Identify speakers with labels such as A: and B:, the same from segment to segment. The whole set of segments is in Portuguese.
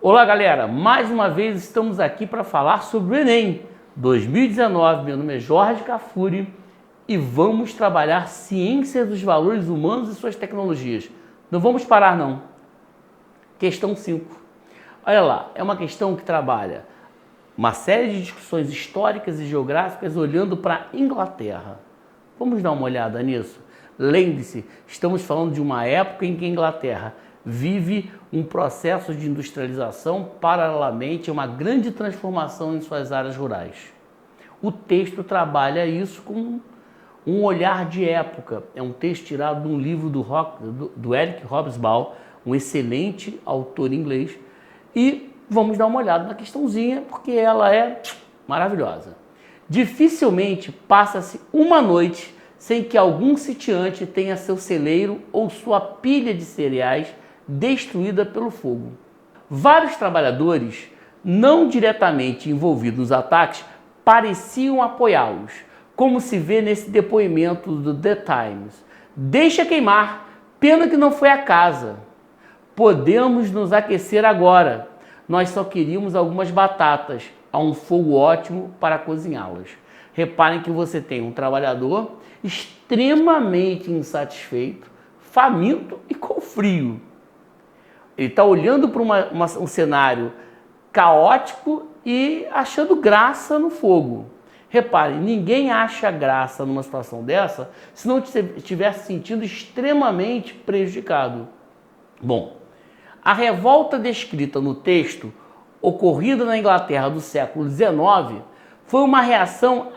A: Olá galera, mais uma vez estamos aqui para falar sobre o Enem 2019. Meu nome é Jorge Cafuri e vamos trabalhar ciência dos valores humanos e suas tecnologias. Não vamos parar não. Questão 5. Olha lá, é uma questão que trabalha uma série de discussões históricas e geográficas olhando para a Inglaterra. Vamos dar uma olhada nisso? Lembre-se, estamos falando de uma época em que a Inglaterra vive um processo de industrialização paralelamente a uma grande transformação em suas áreas rurais. O texto trabalha isso com um olhar de época. É um texto tirado de um livro do Eric Hobsbawm, um excelente autor inglês, e vamos dar uma olhada na questãozinha, porque ela é maravilhosa. Dificilmente passa-se uma noite sem que algum sitiante tenha seu celeiro ou sua pilha de cereais destruída pelo fogo. Vários trabalhadores, não diretamente envolvidos nos ataques, pareciam apoiá-los, como se vê nesse depoimento do The Times. Deixa queimar, pena que não foi a casa. Podemos nos aquecer agora. Nós só queríamos algumas batatas, a um fogo ótimo para cozinhá-las. Reparem que você tem um trabalhador extremamente insatisfeito, faminto e com frio. Ele está olhando para um cenário caótico e achando graça no fogo. Repare, ninguém acha graça numa situação dessa se não estiver se sentindo extremamente prejudicado. Bom, a revolta descrita no texto, ocorrida na Inglaterra do século XIX, foi uma reação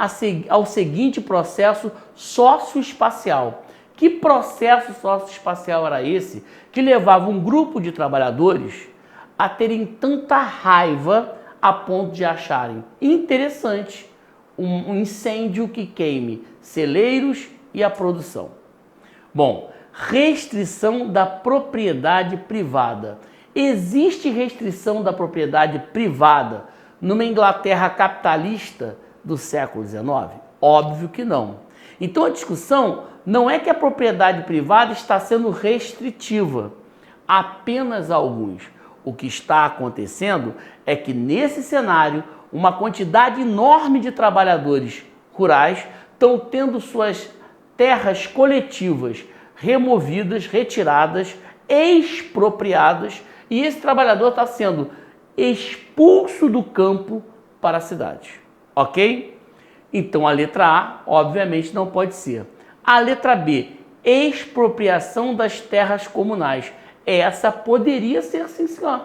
A: ao seguinte processo socioespacial. Que processo socioespacial era esse que levava um grupo de trabalhadores a terem tanta raiva a ponto de acharem interessante um incêndio que queime celeiros e a produção? Bom, restrição da propriedade privada. Existe restrição da propriedade privada numa Inglaterra capitalista do século XIX? Óbvio que não. Então a discussão não é que a propriedade privada está sendo restritiva, apenas alguns. O que está acontecendo é que nesse cenário, uma quantidade enorme de trabalhadores rurais estão tendo suas terras coletivas removidas, retiradas, expropriadas, e esse trabalhador está sendo expulso do campo para a cidade. Ok? Então a letra A, obviamente, não pode ser. A letra B, expropriação das terras comunais. Essa poderia ser, sim, senhor.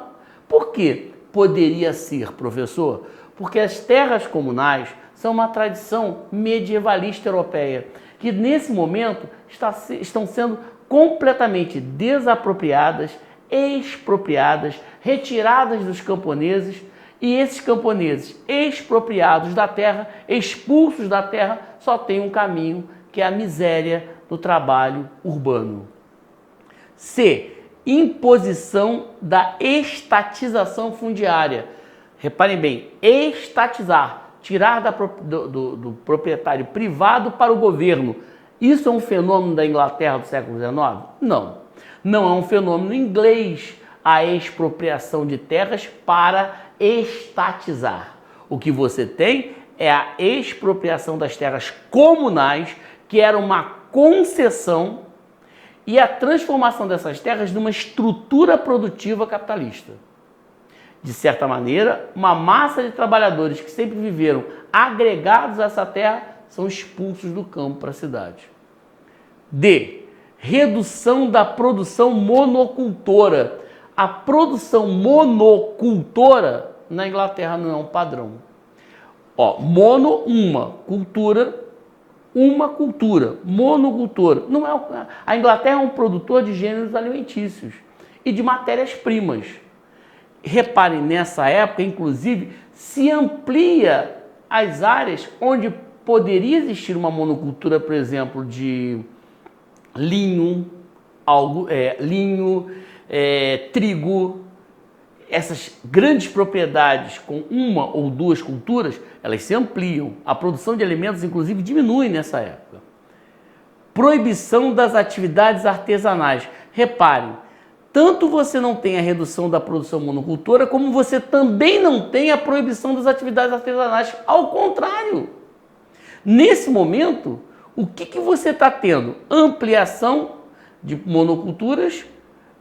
A: Por que poderia ser, professor? Porque as terras comunais são uma tradição medievalista europeia, que nesse momento estão sendo completamente desapropriadas, expropriadas, retiradas dos camponeses, e esses camponeses expropriados da terra, expulsos da terra, só tem um caminho, que é a miséria do trabalho urbano. C. Imposição da estatização fundiária. Reparem bem, estatizar, tirar do proprietário privado para o governo. Isso é um fenômeno da Inglaterra do século XIX? Não. Não é um fenômeno inglês, a expropriação de terras para estatizar. O que você tem é a expropriação das terras comunais, que era uma concessão, e a transformação dessas terras numa estrutura produtiva capitalista. De certa maneira, uma massa de trabalhadores que sempre viveram agregados a essa terra são expulsos do campo para a cidade. D. Redução da produção monocultora. A produção monocultora na Inglaterra não é um padrão. Mono, uma cultura, monocultura. Não é, a Inglaterra é um produtor de gêneros alimentícios e de matérias-primas. Reparem, nessa época, inclusive, se amplia as áreas onde poderia existir uma monocultura, por exemplo, de linho, trigo. Essas grandes propriedades com uma ou duas culturas, elas se ampliam. A produção de alimentos, inclusive, diminui nessa época. proibição das atividades artesanais. Reparem, tanto você não tem a redução da produção monocultora, como você também não tem a proibição das atividades artesanais. Ao contrário, nesse momento, o que você está tendo? Ampliação de monoculturas,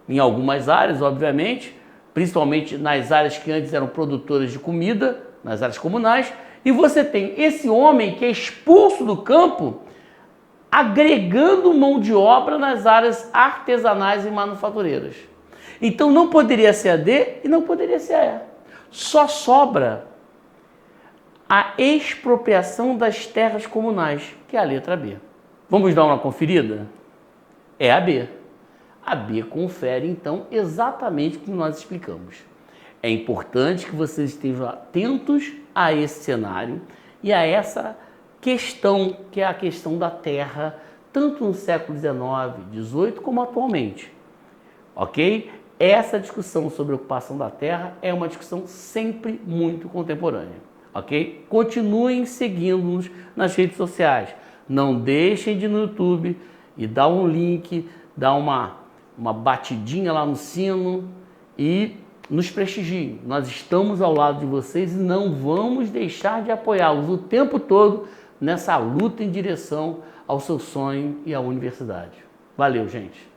A: em algumas áreas, obviamente, principalmente nas áreas que antes eram produtoras de comida, nas áreas comunais, e você tem esse homem que é expulso do campo, agregando mão de obra nas áreas artesanais e manufatureiras. Então não poderia ser a D e não poderia ser a E. Só sobra a expropriação das terras comunais, que é a letra B. Vamos dar uma conferida? É a B. A B confere, então, exatamente o que nós explicamos. É importante que vocês estejam atentos a esse cenário e a essa questão, que é a questão da terra, tanto no século XIX, XVIII, como atualmente. Ok? Essa discussão sobre a ocupação da terra é uma discussão sempre muito contemporânea. Ok? Continuem seguindo-nos nas redes sociais. Não deixem de ir no YouTube e dar um link, dar uma batidinha lá no sino e nos prestigiem. Nós estamos ao lado de vocês e não vamos deixar de apoiá-los o tempo todo nessa luta em direção ao seu sonho e à universidade. Valeu, gente!